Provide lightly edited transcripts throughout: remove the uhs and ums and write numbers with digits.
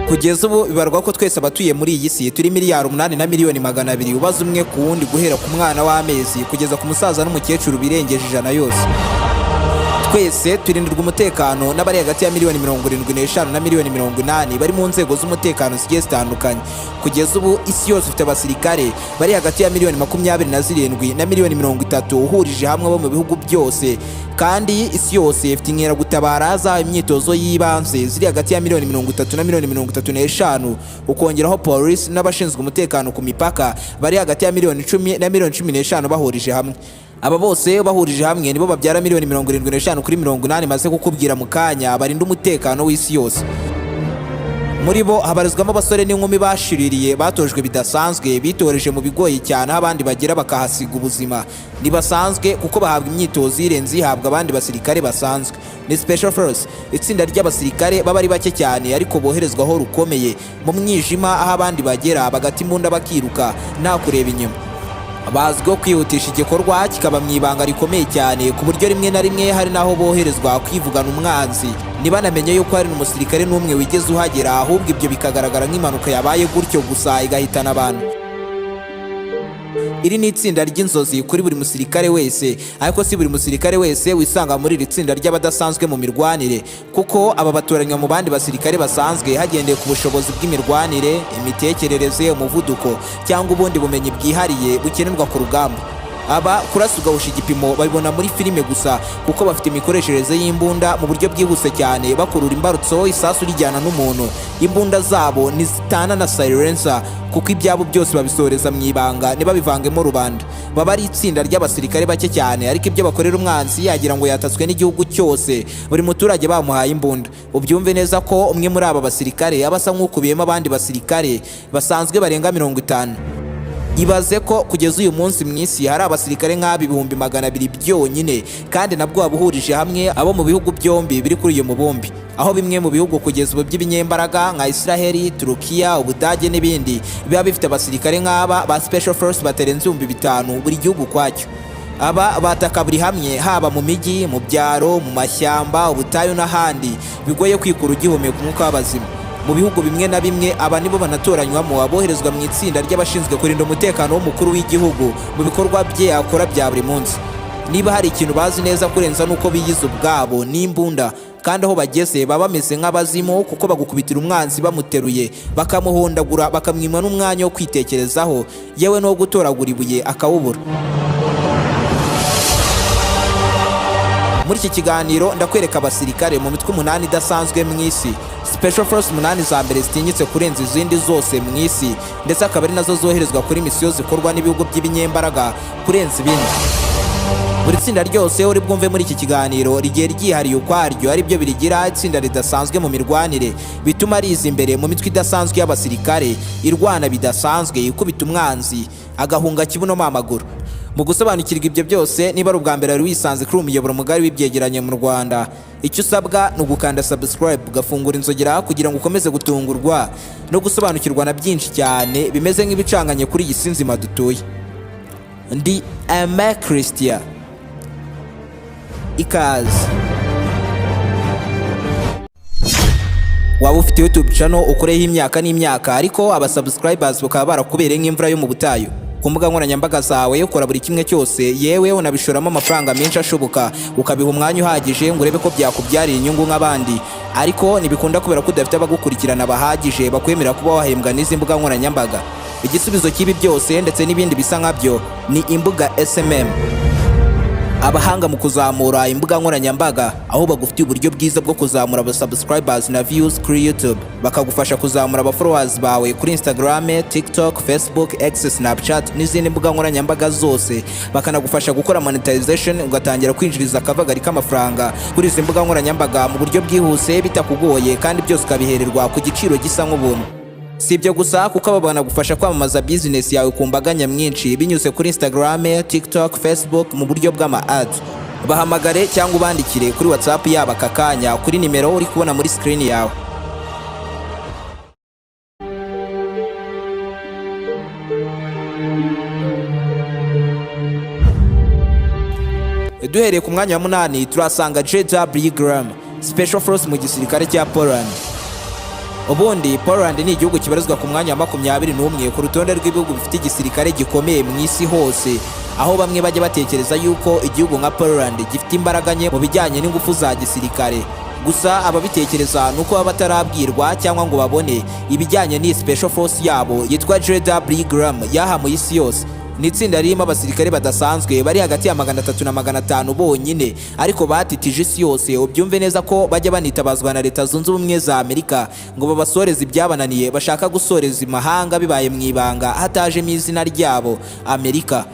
Kugeza ubu bibarwa ko twese abatuye muri iyi si turi miliyari 8 na miliyoni 200 ubaza umwe ku wundi guhera ku mwana w'amezi kugeza ku musaza n'umukecuru birengeje 100 yose. Twese turindirwa umutekano n'abari hagati ya miliyoni 75 na miliyoni 80 bari mu nzego z'umutekano zigiye zitandukanye. Kugeza ubu isi yose ifite abasirikare bari hagati ya miliyoni 27 na miliyoni 30 uhurije hamwe bo mu bihugu byose, kandi isi yose ifite inkeragutabara za imyitozo y'ibanze ziri hagati ya miliyoni 30 na miliyoni 35, ukongeraho polisi n'abashinzwe umutekano ku mipaka bari hagati ya miliyoni 10 na miliyoni 15 bahurije hamwe. Aba bose bahurije hamwe nibo babyara miliyoni 75 kuri 80 maze kukubwira mu kanya barinda umutekano w'isi yose. Muri bo habarizwamo abasore n'inkumi bashiririye batojwe bidasanzwe bitoreje mu bigoyi cyane aho abandi bagera bakahasiga ubuzima. Nibasanzwe kuko bahabwa imyitozo irenze ihabwa abandi basirikare basanzwe. Ni Special Force, itsinda ry'abasirikare baba ari bake cyane ariko boherezwaho rukomeye mu mwijima aho abandi bagera bagata imbunda bakiruka nta kureba inyuma. Bazwiho kwihutisha igikorwa kikaba mu ibanga rikomeye cyane ku buryo rimwe na rimwe hari naho boherezwa kwivugana umwanzi ntibanamenye yuko hari umusirikare n'umwe wigeze uhagera, ahubwo ibyo bikagaragara nk'impanuka yabaye gutyo gusa igahitana abantu. Iri ni itsinda ry'inzozi kuri buri musirikare wese, ariko si buri musirikare wese wisanga muri iri tsinda ry'abadasanzwe mu mirwanire, kuko aba batoranywa mu bandi basirikare basanzwe hagendeye ku bushobozi bw'imirwanire, imitekerereze, umuvuduko cyangwa ubundi bumenyi bwihariye bukenerwa ku rugamba. Aba kurasa ugahusha igipimo babibona muri filime gusa, kuko bafite imikoreshereze y'imbunda mu buryo bwihuse cyane, bakurura imbarutso isasu rijyana n'umuntu. Imbunda zabo ntizitana na silencer kuko ibyabo byose babisoreza mu ibanga ntibabivangemo rubanda. Baba ari itsinda ry'abasirikare bake cyane, ariko ibyo bakorera umwanzi yagira ngo yatatswe n'igihugu cyose, buri muturage bamuhaye imbunda. Ubyumve neza ko umwe muri aba basirikare aba asa nk'ukubiyemo abandi basirikare basanzwe barenga 50. Ibaze ko kugeza uyu munsi mu isi hari abasirikare nk'ibihumbi 200 byonyine, kandi nabwo babuhurije hamwe abo mu bihugu byombi biri kuri iyo mubumbi, aho bimwe mu bihugu kugeza ubu by'ibinyembaraga nka Israel, Turukiya, Ubudage n'ibindi biba bifite abasirikare nk'aba ba Special Force batarenze 5,000 buri gihugu kwacyo. Aba bataka buri hamwe, haba mu mijyi, mu byaro, mu mashyamba, ubutayu n'ahandi bigoye kwikura ugihumeka umwuka w'abazima. Mu bihugu bimwe na bimwe aba nibo banatoranywamo aboherezwa mu itsinda ry'abashinzwe kurinda umutekano w'umukuru w'igihugu mu bikorwa bye akora bya buri munsi. Niba hari ikintu bazi neza kurenza nuko biyize ubwabo n'imbunda, kandi aho bageze baba bameze nk'abazimu kuko bagukubitira umwanzi bamuteruye, bakamuhondagura, bakamwima n'umwanya wo kwitekerezaho, yewe no gutoragura ibuye akawubura. Muri iki kiganiro ndakwereka abasirikare mu mitwe 8 idasanzwe mu isi, Special Force 8 za mbere zitinyitse kurenza izindi zose mu isi, ndetse akaba ari nazo zoherezwa kuri misiyo zikorwa n'ibihugu by'ibinyembaraga kurenza ibindi. Buri tsinda ryose uri bwumve muri iki kiganiro rigiye ryihariye ukwaryo, ari byo birigira itsinda ridasanzwe mu mirwanire, bituma riza imbere mu mitwe idasanzwe y'abasirikare, irwana bidasanzwe, ikubita umwanzi agahunga kibuno amaguru. Mu gusobanukirwa ibyo byose, niba ari ubwa mbere wari wisanze kuri umuyoboro mugari w'ibyegeranyo mu Rwanda, icyo usabwa ni ugukanda subscribe, ugafungura inzogera kugira ngo ukomeze gutungurwa no gusobanukirwa na byinshi cyane bimeze nk'ibicanganye kuri iyi si nzima dutuye. Ndi Aime Christian, ikaze. Waba ufite YouTube channel ukoreho imyaka n'imyaka, ariko aba subscribers bakaba barakubereye nk'imvura yo mu butayu. Ku mbuga nkoranyambaga zawe ukora buri kimwe cyose, yewe unabishoramo amafaranga menshi ashoboka, ukabiha umwanya uhagije ngo urebe ko byakubyarira inyungu nk'abandi, ariko ntibikunda kubera ko udafite abagukurikirana bahagije bakwemera kuba wahembwa n'izi mbuga nkoranyambaga. Igisubizo cy'ibi byose ndetse n'ibindi bisa nkabyo ni imbuga SMM. abahanga mu kuzamura imbuga nkoranyambaga, aho bagufitiye uburyo bwiza bwo kuzamura aba subscribers na views kuri YouTube, bakagufasha kuzamura aba followers bawe kuri Instagram, TikTok, Facebook, X, Snapchat n'izindi mbuga nkoranyambaga zose, bakanagufasha gukora monetization ugatangira kwinjiriza akavagari k'amafaranga kuri izi mbuga nkoranyambaga mu buryo bwihuse bitakugoye, kandi byose ukabihererwa ku giciro gisa nk'ubuntu. Si ibyo gusa, kuko aba banagufasha kwamamaza business yawe ku mbaga nyamwinshi binyuze kuri Instagram, TikTok, Facebook mu buryo bw'ama ads. Bahamagare cyangwa ubandikire kuri WhatsApp yabo aka kanya kuri nimero uri kubona muri screen yawe. Duhereye ku mwanya wa 8 turasanga JW Graham, Special Force mu gisirikare cya Poland. Ubundi Poland ni igihugu kibarizwa ku mwanya wa 21 ku rutonde rw'ibihugu bifite igisirikare gikomeye mu isi hose, aho bamwe bajya batekereza yuko igihugu nka Poland gifite imbaraga nke mu bijyanye n'ingufu za gisirikare. Gusa ababitekereza nuko baba batarabwirwa cyangwa ngo babone ibijyanye n'iyi Special Force yabo yitwa JW Graham yaha mu isi yose. Ni itsinda ririmo abasirikare badasanzwe bari hagati ya 300 na 500 bonyine, ariko batitije isi yose. Ubyumve neza ko bajya banitabazwa na Leta Zunze Ubumwe za Amerika ngo babasoreze ibyabananiye bashaka gusoreza imahanga bibaye mu ibanga hatajemo izina ryabo Amerika.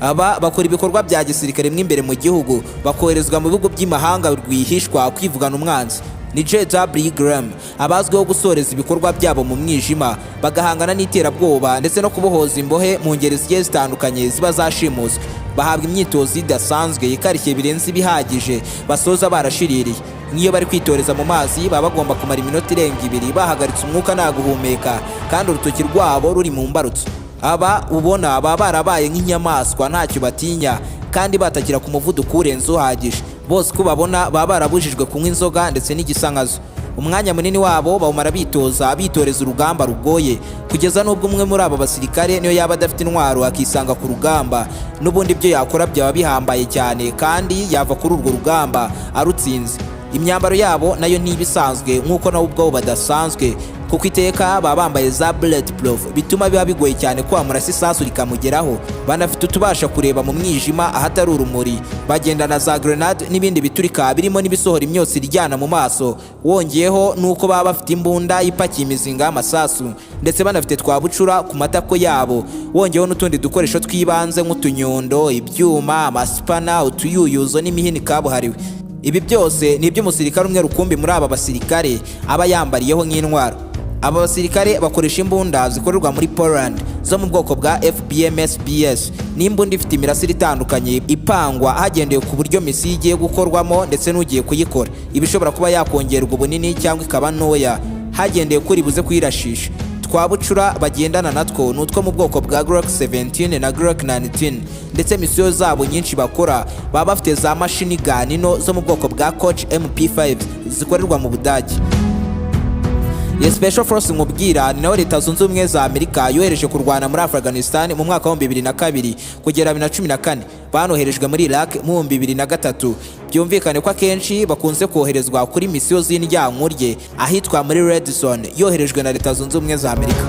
Aba bakora ibikorwa bya gisirikare mw'imbere mu gihugu, bakoherezwa mu bihugu by'imahanga rwihishwa kwivugana umwanzi. Ni JW Graham abazwiho gusoreza ibikorwa byabo mu mwijima, bagahangana n'iterabwoba ndetse no kubohoza imbohe mu ngeri zigiye zitandukanye ziba zashimuswe. Bahabwa imyitozo idasanzwe ikarishye birenze ibihagije, basoza barashiririye. Nk'iyo bari kwitoreza mu mazi baba bagomba kumara iminota irenga 2 bahagaritse umwuka nta guhumeka, kandi urutoki rwabo ruri mu mbarutso. Aba ubona baba barabaye nk'inyamaswa ntacyo batinya, kandi batakira ku muvuduko urenze uhagije. Bose ko babona baba barabujijwe kunywa inzoga ndetse n'igisangazo. Umwanya munini wabo bawumara bitoreza urugamba rugoye, kugeza n'ubwo umwe muri aba basirikare niyo yaba adafite intwaro akisanga ku rugamba, n'ubundi ibyo yakora byaba bihambaye cyane, kandi yava kuri urwo rugamba arutsinze. Imyambaro yabo nayo ntibisanzwe nk'uko nabo ubwabo badasanzwe, kuko iteka baba bambaye za bulletproof bituma biba bigoye cyane kwamura isasu rikamugeraho. Banafite utubasha kureba mu mwijima ahatari urumuri, bagendana za grenade n'ibindi biturika birimo n'ibisohora imyotsi iryana mu maso. Wongeyeho nuko baba bafite imbunda ipakiye imizinga y'amasasu, ndetse banafite twabucura ku matako yabo. Wongeyeho n'utundi dukoresho twibanze nk'utunyondo, ibyuma, amasipana, utuyuyuzo n'imihini kabuhariwe. Ibi byose ni ibyo umusirikare umwe rukumbi muri aba basirikare aba yambariyeho nk'intwaro. Aba basirikare bakoresha imbunda zikorerwa muri Poland zo mu bwoko bwa FBMSBS, n'imbunda ifite imirasire itandukanye ipangwa hagendewe ku buryo misi igiye gukorwamo ndetse n'ugiye kuyikora. Ibishobora kuba yakongerwa ubunini cyangwa ikaba ntoya hagendewe kuri buze kuyirashisha. Twabucura bagendana natwo n'utwo mu bwoko bwa Glock 17 na Glock 19, ndetse misiyo zabo nyinshi bakora baba bafite za machine gun no zo mu bwoko bwa Koch MP5 zikorerwa mu Budage. Ye Special Force mubwira ni nawe Leta Zunze Ubumwe za Amerika yohereje kurwana muri Afghanistan mu mwaka wa 2002 kugera 2014, banoherejwe muri Iraq mu 2003. Byumvikane ko akenshi bakunze koherezwa kuri misiyo z'indyankurye ahitwa muri Red Zone, yoherejwe na Leta Zunze Ubumwe za Amerika.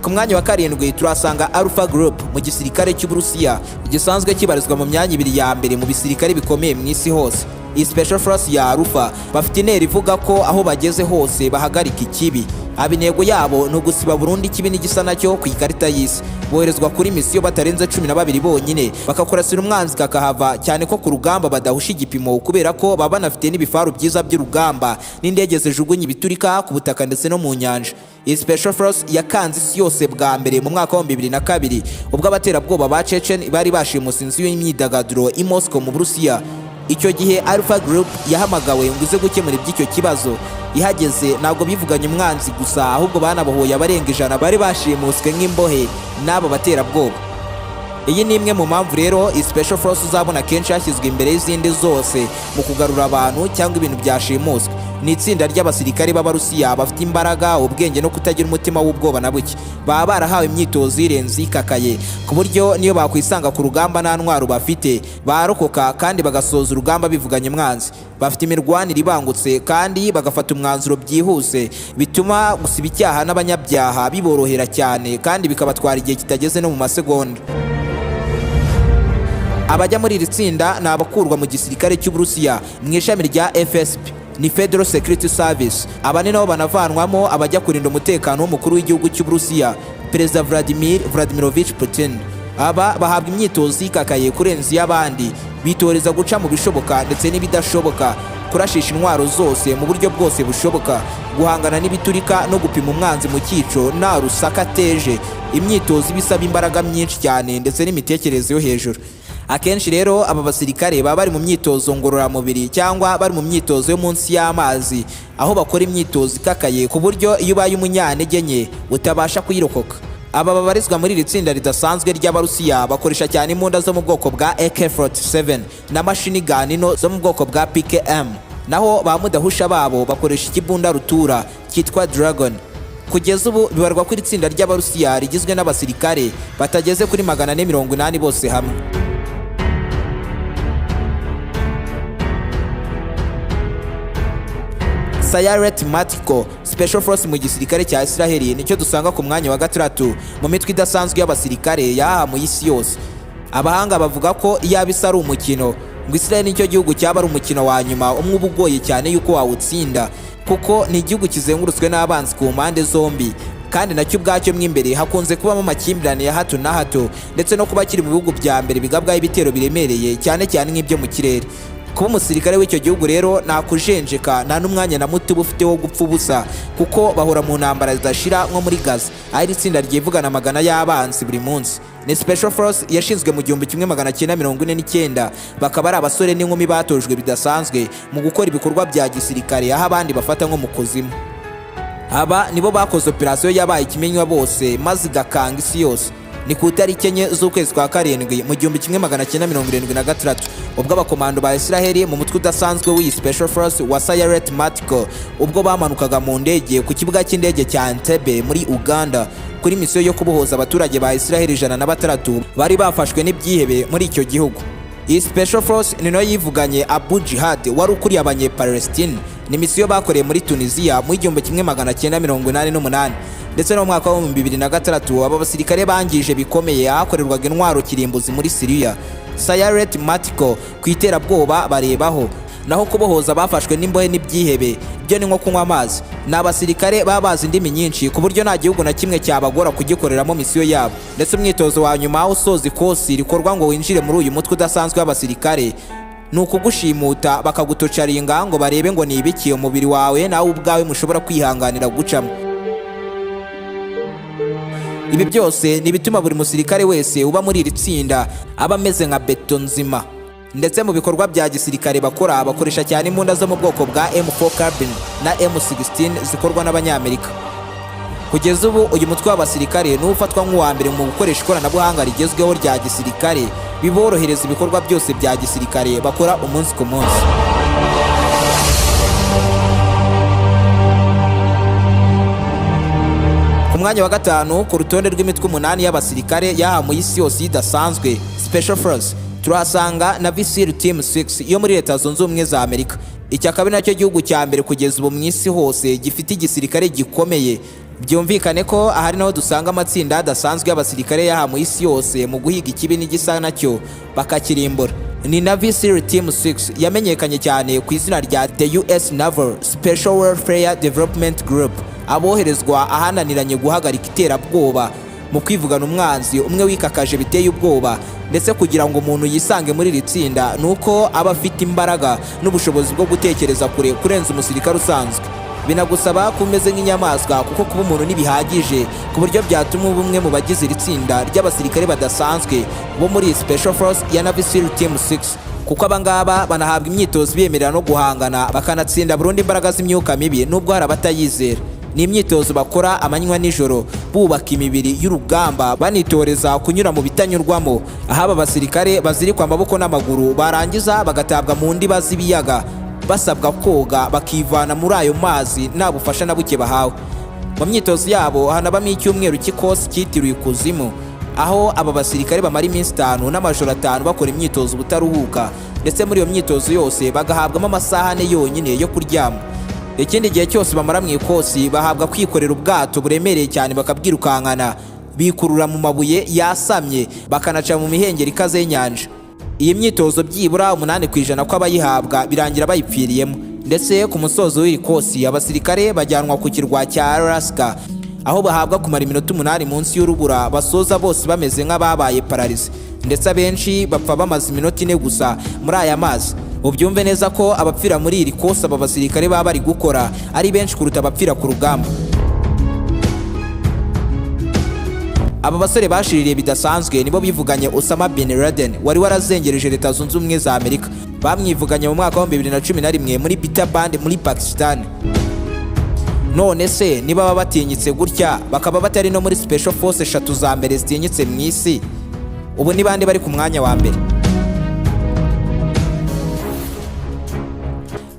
Ku mwanya wa 7 turasanga Alpha Group mu gisirikare cy'Uburusiya, gisanzwe kibarizwa mu myanya 2 ya mbere mu bisirikare bikomeye mu isi hose. Iyi Special Force ya Alpha bafite intero ivuga ko aho bageze hose bahagarika ikibi. Intego yabo ni ugusiba burundu ikibi n'igisa nacyo ku ikarita y'isi. Boherezwa kuri misiyo batarenze 12 bonyine, bakakurasira umwanzi kakahava, cyane ko ku rugamba badahusha igipimo, kubera ko baba banafite n'ibifaru byiza by'urugamba n'indege zijugunya ibiturika ku butaka ndetse no mu nyanja. Iyi Special Force yakanze isi yose bwa mbere mu mwaka wa 2002 ubwo abaterabwoba ba Chechen bari bashimuse inzu y'imyidagaduro i Moscow mu Burusiya. Icyo gihe Alpha Group yahamagawe ngo ize gukemura iby'icyo kibazo. Ihageze ntabwo bivuganye umwanzi gusa, ahubwo banabohoye abarenga 100 bari bashimuswe nk'imbohe n'abo baterabwoba. Iyi ni imwe mu mpamvu rero iyi Special Force uzabona kenshi hashyizwe imbere y'izindi zose mu kugarura abantu cyangwa ibintu byashimuswe. ni itsinda ry'abasirikare b'Abarusiya bafite imbaraga, ubwenge no kutagira umutima w'ubwoba na buke. Baba barahawe imyitozo irenze ikakaye ku buryo niyo bakwisanga ku rugamba nta ntwaro bafite barokoka kandi bagasoza urugamba bivuganye mwanzi. Bafite imirwanire ibangutse kandi bagafata umwanzuro byihuse, bituma gusiba icyaha n'abanyabyaha biborohera cyane kandi bikabatwara igihe kitageze no mu masegonda. Abajya muri iri tsinda ni abakurwa mu gisirikare cy'Uburusiya mu ishami rya FSB, ni Federal Security Service. Aba ni nabo banavanwamo abajya kurinda umutekano w'umukuru w'igihugu cy'Uburusiya, Perezida Vladimirovich Putin. Aba bahabwa imyitozo ikakaye kurenza iy'abandi, bitoreza guca mu bishoboka ndetse n'ibidashoboka, kurashisha intwaro zose mu buryo bwose bushoboka, guhangana n'ibiturika no gupima umwanzi mu cyico nta rusaka ateje. Imyitozo ibisaba imbaraga nyinshi cyane ndetse n'imitekerereze yo hejuru. Akenshi rero aba basirikare baba bari mu myitozo ngororamubiri cyangwa bari mu myitozo yo munsi y'amazi, aho bakora imyitozo ikakaye ku buryo iyo ubaye umunyantege nke utabasha kuyirokoka. Aba babarizwa muri iri tsinda ridasanzwe ry'Abarusiya bakoresha cyane imbunda zo mu bwoko bwa AK-47 na machine gun nto zo mu bwoko bwa PKM. Naho ba mudahusha babo bakoresha ikibunda rutura cyitwa Dragon. Kugeza ubu bibarwa ko iri tsinda ry'Abarusiya rigizwe n'abasirikare batageze kuri 480 bose hamwe. Sayeret Matiko Special Force mu gisirikare cya Israel nicyo dusanga ku mwanya wa gatandatu mu mitwe idasanzwe y'abasirikare yaha mu isi yose. Abahanga bavuga ko iyaba isa ari umukino, ngo Israel nicyo gihugu cyaba ari umukino wa nyuma umwe uba ugoye cyane yuko wawutsinda, kuko ni igihugu kizengurutswe n'abanzi ku mpande zombi, kandi nacyo ubwacyo mw'imbere hakunze kubamo amakimbirane ya hato na hato, ndetse no kuba kiri mu bihugu bya mbere bigabwaho ibitero biremereye cyane cyane nk'ibyo mu kirere. Kuba umusirikare w'icyo gihugu rero nta kujenjeka, nta n'umwanya na muto uba ufite wo gupfa ubusa, kuko bahora mu ntambara zidashira nko muri Gaza, aho iri tsinda ryivugana amagana y'abanzi buri munsi. Ni Special Force yashinzwe mu 1949, bakaba ari abasore n'inkumi batojwe bidasanzwe mu gukora ibikorwa bya gisirikare, aho abandi bafata nko mu kuzimu. Aba nibo bakoze operasiyo yabaye ikimenywa bose maze igakanga isi yose. Ni ku itariki 4 z'ukwezi kwa karindwi mu 1976, ubwo abakomando ba Israel mu mutwe udasanzwe w'iyi Special Force wa Sayeret Matiko ubwo bamanukaga mu ndege ku kibuga cy'indege cya Entebbe muri Uganda kuri misiyo yo kubohoza abaturage ba Israel 106 bari bafashwe n'ibyihebe muri icyo gihugu. Iyi Special Force ni nayo yivuganye Abu Jihad wari ukuriye abanye-Palestine. Ni misiyo bakoreye muri Tunisia mu 1988, ndetse no mu mwaka wa 2006 aba basirikare bangije bikomeye ahakorerwaga intwaro kirimbuzi muri Syria. Sayeret Matiko ku iterabwoba barebaho, naho kubohoza bafashwe n'imbohe n'ibyihebe byo ni nko kunywa amazi. Ni abasirikare baba bazi indimi nyinshi ku buryo nta gihugu na kimwe cyabagora kugikoreramo misiyo yabo, ndetse umwitozo wa nyuma aho usoza ikosi rikorwa ngo winjire muri uyu mutwe udasanzwe w'abasirikare ni ukugushimuta bakagutocaringa ngo barebe ngo ni ibiki umubiri wawe nawe ubwawe mushobora kwihanganira gucamo. Ibi byose ni bituma buri musirikare wese uba muri iri tsinda aba ameze nka beto nzima. Ndetse mu bikorwa bya gisirikare bakora bakoresha cyane imbunda zo mu bwoko bwa M4 Carbine na M16 zikorwa n'Abanyamerika. Kugeza ubu uyu mutwe w'abasirikare ni ufatwa nk'uwa mbere mu gukoresha ikoranabuhanga rigezweho rya gisirikare biborohereza ibikorwa byose bya gisirikare bakora umunsi ku munsi. Ku mwanya wa gatanu ku rutonde rw'imitwe 8 y'abasirikare yaha mu isi yose idasanzwe Special Force turahasanga Navy SEAL Team 6 yo muri Leta Zunze Ubumwe za Amerika. Iki akaba ari nacyo gihugu cya mbere kugeza ubu mu isi hose gifite igisirikare gikomeye. Byumvikane ko ahari naho dusanga amatsinda adasanzwe y'abasirikare yaha mu isi yose mu guhiga ikibi n'igisa nacyo bakakirimbura. Ni Navy SEAL Team 6 yamenyekanye cyane ku izina rya The US Naval Special Warfare Development Group, aboherezwa ahananiranye guhagarika iterabwoba mu kwivugana umwanzi umwe wikakaje biteye ubwoba. Ndetse kugira ngo umuntu yisange muri iri tsinda nuko aba afite imbaraga n'ubushobozi bwo gutekereza kure kurenza umusirikare usanzwe. Binagusaba kumeze nk'inyamaswa, kuko kuba umuntu ntibihagije ku buryo byatuma ubumwe mu bagize iri tsinda ry'abasirikare badasanzwe bo muri Special Force ya Navy SEAL Team 6, kuko abangaba banahabwa imyitozo bemerera no guhangana bakanatsinda burundu imbaraga z'imyuka mibi nubwo hari abatayizera. Ni imyitozo bakora amanywa nijoro bubaka imibiri y'urugamba banitoreza kunyura mu bitanyurwamo, aho aba basirikare bazirikwa amaboko n'amaguru barangiza bagatabwa mu ndiba z'ibiyaga basabwa koga bakivana muri ayo mazi nta bufasha na buke bahawe. Mu myitozo yabo hanabamo icyumweru cy'ikosi cyitiriwe ikuzimu, aho aba basirikare bamara iminsi 5 n'amajoro 5 bakora imyitozo ubutaruhuka, ndetse muri iyo myitozo yose bagahabwamo amasaha 4 yonyine yo kuryama. Ikindi gihe cyose bamara mu ikosi bahabwa kwikorera ubwato buremereye cyane bakabwirukankana, bikurura mu mabuye yasamye bakanaca mu mihengeri ikaze y'inyanja. Iyi myitozo byibura 8% kw'abayihabwa birangira bayipfiriyemo, ndetse ku musozo w'ikosi abasirikare bajyanwa ku kirwa cya Alaska, aho bahabwa kumara iminota 8 munsi y'urubura basoza bose bameze nk'ababaye paralize, ndetse abenshi bapfa bamaze iminota 4 gusa muri aya mazi. Ubyumve neza ko abapfira muri iri kosa aba basirikare baba bari gukora ari benshi kuruta abapfira ku rugamba. Aba basore bashiririye bidasanzwe nibo bivuganye Osama bin Laden wari warazengereje Leta Zunze Ubumwe za Amerika. Bamwivuganye mu mwaka wa 2011 muri Bita Band muri Pakistan. None se niba baba batinyitse gutya bakaba batari no muri Special Force 3 za mbere zitinyitse mu isi, ubu ni bande bari ku mwanya wa mbere?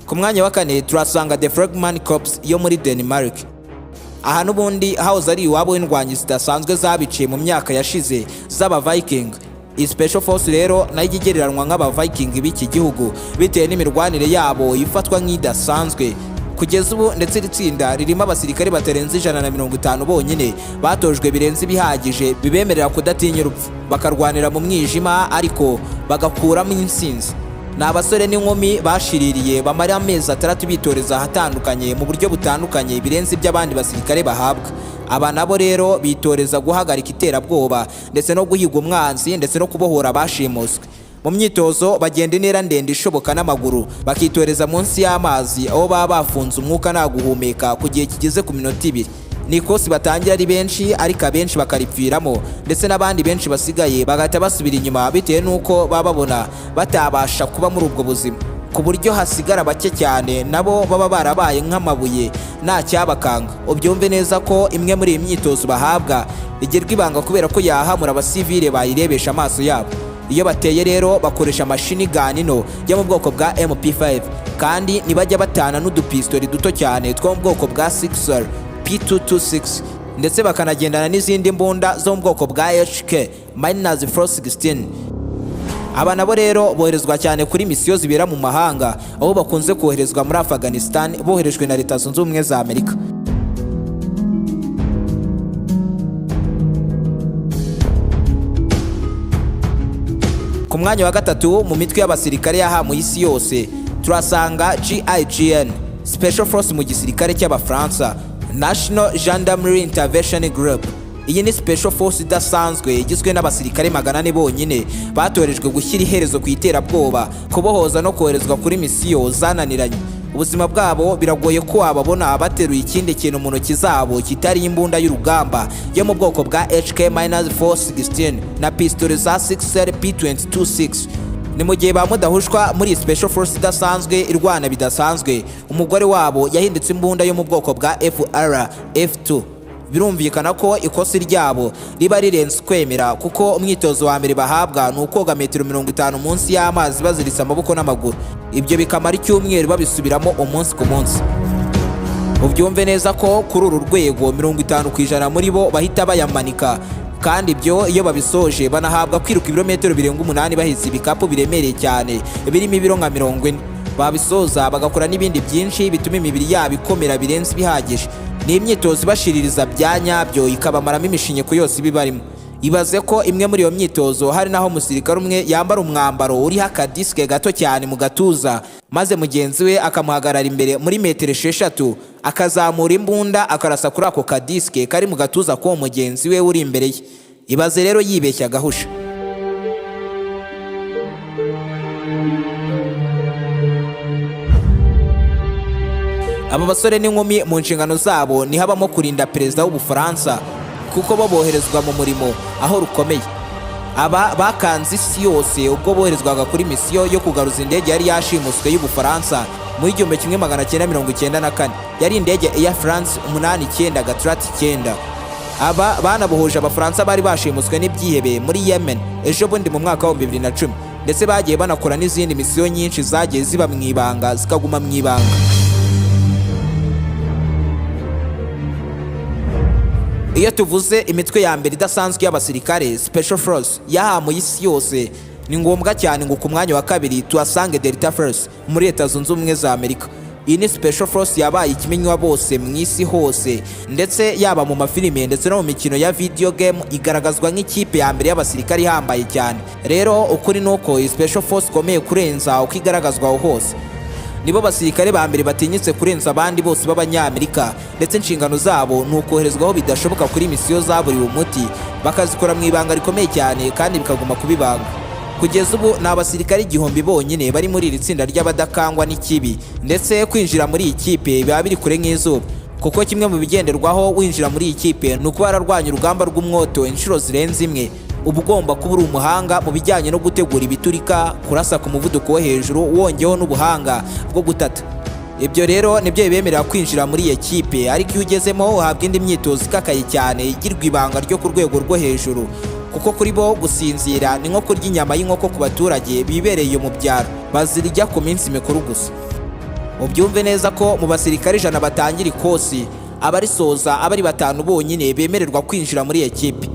Ku mwanya wa 4 turasanga The Frogman Corps yo muri Denmark. Aha n'ubundi house ari iwabo w'indwanyi zidasanzwe zabiciye mu myaka yashize z'aba Viking. Iyi Special Force rero nayo igereranwa nk'aba Viking b'iki gihugu bitewe n'imirwanire yabo ifatwa nk'idasanzwe. Kugeza ubu ndetse itsinda ririmo abasirikare batarenze 150 bonyine batojwe birenze bihagije bibemerera kudatinya urupfu, bakarwanira mu mwijima ariko bagakuramo insinzi. Ni abasore n'inkumi bashiririye bamara amezi 3 bitoreza ahatandukanye mu buryo butandukanye birenze iby'abandi basirikare bahabwa. Aba nabo rero bitoreza guhagarika iterabwoba ndetse no guhiga umwanzi ndetse no kubohora abashimuswe. Mu myitozo bagenda intera ndende ishoboka n'amaguru, bakitoreza munsi y'amazi aho baba bafunze umwuka nta guhumeka ku gihe kigeze ku minota 2. Ni ikosi batangira ari benshi ariko abenshi bakaripfiramo, ndetse n'abandi benshi basigaye bagahita basubira inyuma bitewe n'uko baba babona batabasha kuba muri ubwo buzima, ku buryo hasigara bake cyane nabo baba barabaye nk'amabuye nta cyabakanga. Ubyumve neza ko imwe muri iyi myitozo bahabwa igerwa ibanga kubera ko yahamura abasivile bayirebesha amaso yabo. Iyo bateye rero bakoresha machine gun no yo mu bwoko bwa MP5, kandi nibajya batana n'udupistori duto cyane two mu bwoko bwa 6R P226, ndetse bakanagendana n'izindi mbunda zo mu bwoko bwa HK-416. Aba nabo rero boherezwa cyane kuri misiyo zibera mu mahanga, aho bakunze koherezwa muri Afghanistan boherejwe na Leta Zunze Ubumwe za Amerika. Ku mwanya wa 3 mu mitwe y'abasirikare yaha mu isi yose turasanga GIGN, Special Force mu gisirikare cy'Abafaransa, National Gendarmerie Intervention Group. Iyi ni Special Force idasanzwe igizwe n'abasirikare 400 bonyine batorejwe gushyira iherezo ku iterabwoba, kubohoza no koherezwa kuri misiyo zananiranye. Ubuzima bwabo biragoye ko wababona bateruye ikindi kintu mu ntoki zabo kitari imbunda y'urugamba yo mu bwoko bwa HK-416 na pistole za 6R P226. Ni mu gihe bamudahushwa muri Special Force idasanzwe irwana bidasanzwe, umugore wabo yahindutse imbunda yo mu bwoko bwa FR-F2. Birumvikana ko ikosi ryabo riba rirenze kwemera, kuko umwitozo wa mbere bahabwa ni ukoga metero 50 munsi y'amazi baziritse amaboko n'amaguru. Ibyo bikamara icyumweru babisubiramo umunsi ku munsi. Ubyumve neza ko kuri uru rwego 50% muri bo bahita bayamanika, kandi ibyo iyo babisoje banahabwa kwiruka ibirometero birenga 8 bahize ibikapu biremereye cyane birimo ibiro nka 40. Babisoza bagakora n'ibindi byinshi bituma imibiri yabo ikomera birenze bihagije. Ni imyitozo bashiririza bya nyabyo ikabamaramo imishinyiko yose bibarimo. Ibaze ko imwe muri iyo myitozo hari naho umusirikare umwe yambara umwambaro uriho akadiske gato cyane mu gatuza, maze mugenzi we akamuhagarara imbere muri metero 6 akazamura imbunda akarasa kuri ako kadiske kari mu gatuza ko mugenzi we uri imbere ye. Ibaze rero yibeshya gahusha. Aba basore n'inkumi mu nshingano zabo ni habamo kurinda perezida w'Ubufaransa, kuko bo boherezwa mu murimo aho rukomeye. Aba bakanze isi yose ubwo boherezwaga kuri misiyo yo kugaruza indege yari yashimuswe y'Ubufaransa mu 1994. Yari indege Air France 89-9. Aba banabohoje Abafaransa bari bashimuswe n'ibyihebe muri Yemen ejo bundi mu mwaka wa 2010. ndetse bagiye banakora n'izindi misiyo nyinshi zagiye ziba mu ibanga zikaguma mu ibanga. Iyo tuvuze imitwe ya mbere idasanzwe y'abasirikare Special Force yaha mu isi yose, ni ngombwa cyane ngo ku mwanya wa kabiri tuhasange Delta Force muri Leta Zunze Ubumwe za Amerika. Iyi ni Special Force yabaye ikimenywa bose mu isi hose, ndetse yaba mu mafilime ndetse no mu mikino ya video game igaragazwa nk'ikipe ya mbere y'abasirikare ihambaye cyane. Rero ukuri nuko iyi Special Force ikomeye kurenza uko igaragazwa aho hose. Nibo basirikare ba mbere batinyitse kurenza abandi bose b'Abanyamerika, ndetse inshingano zabo ni ukoherezwaho bidashoboka kuri misiyo zaburiwe umuti, bakazikora mu ibanga rikomeye cyane kandi bikaguma kubibanga. Kugeza ubu ni abasirikare 1000 bonyine bari muri iri tsinda ry'abadakangwa n'ikibi, ndetse kwinjira muri iyi kipe biba biri kure nk'izuba, kuko kimwe mu bigenderwaho winjira muri iyi kipe ni ukuba wararwanya urugamba rw'umwoto inshuro zirenze imwe. Uba ugomba kuba uri umuhanga mu bijyanye no gutegura ibiturika, kurasa ku muvuduko wo hejuru, wongeyeho n'ubuhanga bwo gutata. Ibyo rero nibyo bibemerera kwinjira muri iyi kipe, ariko iyo ugezemo uhabwa indi myitozo ikakaye cyane igirwa ibanga ryo ku rwego rwo hejuru, kuko kuri bo gusinzira ni nko kurya inyama y'inkoko ku baturage bibereye mu byaro, bazirya ku minsi mikuru gusa. Mubyumve neza ko mu basirikare 100 batangira ikosi, abarisoza abari 5 bonyine bemererwa kwinjira muri iyi kipe.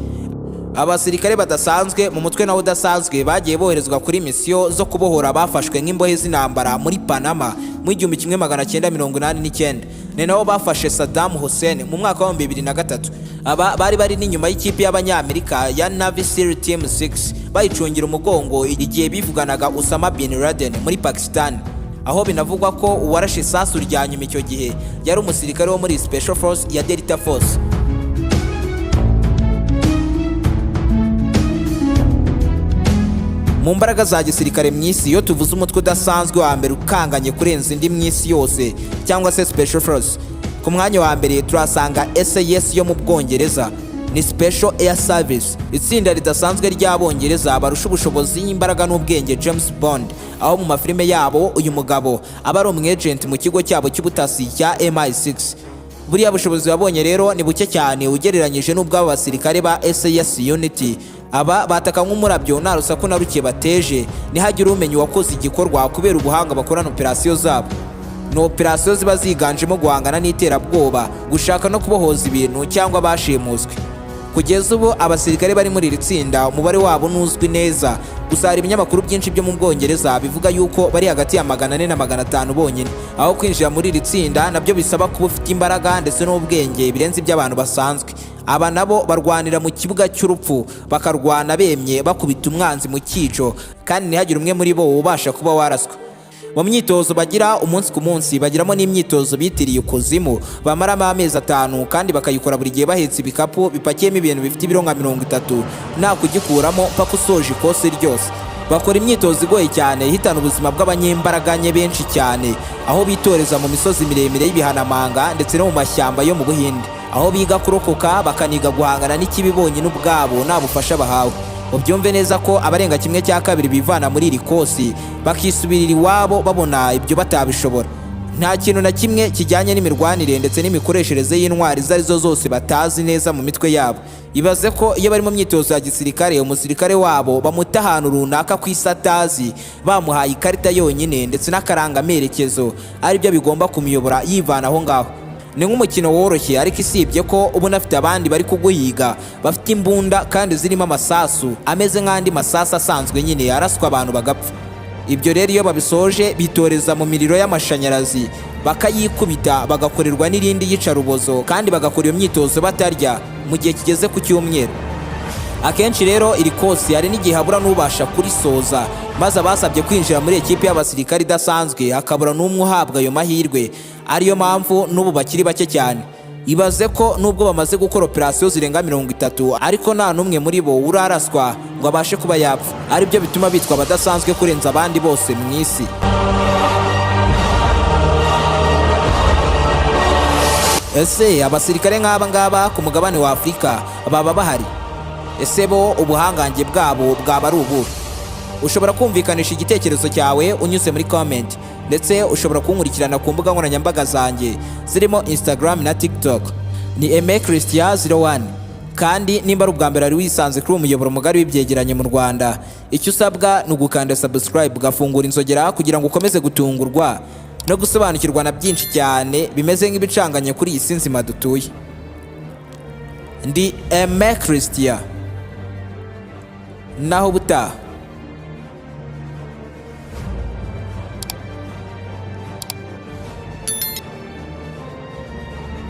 Abasirikare badasanzwe mu mutwe nawo udasanzwe bagiye boherezwa kuri misiyo zo kubohora bafashwe nk'imbohe z'intambara muri Panama mu 1989. Ni nabo bafashe Saddam Hussein mu mwaka wa 2003. Aba bari n'inyuma y'ikipe y'Abanyamerika ya Navy SEAL Team 6 bayicungira umugongo igihe bivuganaga Osama bin Laden muri Pakistan, aho binavugwa ko uwarashe isasu rya nyuma icyo gihe yari umusirikare wo muri Special Force ya Delta Force. Mu mbaraga za gisirikare mu isi, iyo tuvuze umutwe udasanzwe wa mbere ukanganye kurenza indi mu isi yose cyangwa se Special Force, ku mwanya wa mbere turasanga SAS yo mu Bwongereza, ni Special Air Service, itsinda ridasanzwe ry'Abongereza barusha ubushobozi y'imbaraga n'ubwenge James Bond, aho mu mafilime yabo uyu mugabo aba ari umwagent mu kigo cyabo cy'ubutasi cya MI6. Buriya bushobozi babonye rero ni buke cyane ugereranyije n'ubw'abo basirikare ba SAS Unity. Aba bataka nk'umurabyo nta rusaku na ruke bateje, ntihagire umenya uwakoze igikorwa kubera ubuhanga bakorana operasiyo zabo. Ni operasiyo ziba ziganjemo guhangana n'iterabwoba, gushaka no kubohoza ibintu cyangwa bashimuswe. Kugeza ubu abasirikare bari muri iri tsinda umubare wabo ntuzwi neza, gusa hari ibinyamakuru byinshi byo mu Bwongereza bivuga yuko bari hagati ya 400 na 500 bonyine. Aho kwinjira muri iri tsinda nabyo bisaba kuba ufite imbaraga ndetse n'ubwenge birenze iby'abantu basanzwe. Aba nabo barwanira mu kibuga cy'urupfu, bakarwana bemye bakubita umwanzi mu cyico, kandi ntihagire umwe muri bo ubasha kuba waraswa. Mu myitozo bagira umunsi ku munsi bagiramo n'imyitozo bitiriye ukuzimu, bamaramo amezi 5 kandi bakayikora buri gihe bahetse ibikapu bipakiyemo ibintu bifite ibiro nka 30 nta kugikuramo paka usoje ikosi ryose. Bakora imyitozo igoye cyane ihitana ubuzima bw'abanyembaraga nye benshi cyane, aho bitoreza mu misozi miremire y'ibihanamanga ndetse no mu mashyamba yo mu Buhinde, aho biga kurokoka bakaniga guhangana n'ikibi bonyine ubwabo nta bufasha bahawe. Ubyumve neza ko abarenga 1/2 bivana muri iri kosi bakisubirira iwabo babona ibyo batabishobora. Nta kintu na kimwe kijyanye n'imirwanire ndetse n'imikoreshereze y'intwari zarizo zose batazi neza mu mitwe yabo. Ibaze ko iyo bari mu myitozo ya gisirikare, umusirikare wabo bamuta ahantu runaka ku isatazi, bamuhaye ikarita yonyine ndetse n'akaranga amerekezo aribyo bigomba kumuyobora yivana aho ngaho. Ni nk'umukino woroshye, ariko isibye ko ubu nafite abandi bari kuguhiga bafite imbunda kandi zirimo amasasu ameze nk'andi masasu asanzwe nyine araswa abantu bagapfa. Ibyo rero iyo babisoje bitoreza mu miriro y'amashanyarazi bakayikubita, bagakorerwa n'irindi yicarubozo kandi bagakora iyo myitozo batarya mu gihe kigeze ku cyumweru. Akenshi rero iri kosi hari n'igihe habura n'ubasha kurisoza, maze abasabye kwinjira muri ekipe y'abasirikare idasanzwe hakabura n'umwe uhabwa ayo mahirwe. Ariyo mpamvu n'ubu bakiri bake cyane. Ibaze ko nubwo bamaze gukora operasiyo zirenga 30 ariko nta n'umwe muri bo uraraswa ngo abashe kuba yapfa, aribyo bituma bitwa abadasanzwe kurenza abandi bose mu isi. Ese abasirikare nk'aba ngaba ku mugabane wa Afurika baba bahari? Ese bo ubuhangange bwabo bwaba ari ubu? Ushobora kumvikanisha igitekerezo cyawe unyuze muri comment, ndetse ushobora kunkurikirana ku mbuga nkoranyambaga zanjye zirimo Instagram na TikTok. Ni Aime Christian 01. kandi nimba ari ubwa mbere wari wisanze kuri uwo muyoboro mugari w'ibyegeranyo mu Rwanda, icyo usabwa ni ugukanda subscribe ugafungura inzogera kugira ngo ukomeze gutungurwa no gusobanukirwa na byinshi cyane bimeze nk'ibicanganye kuri iyi si nzima dutuye. Ndi Aime Christian, naho butaha.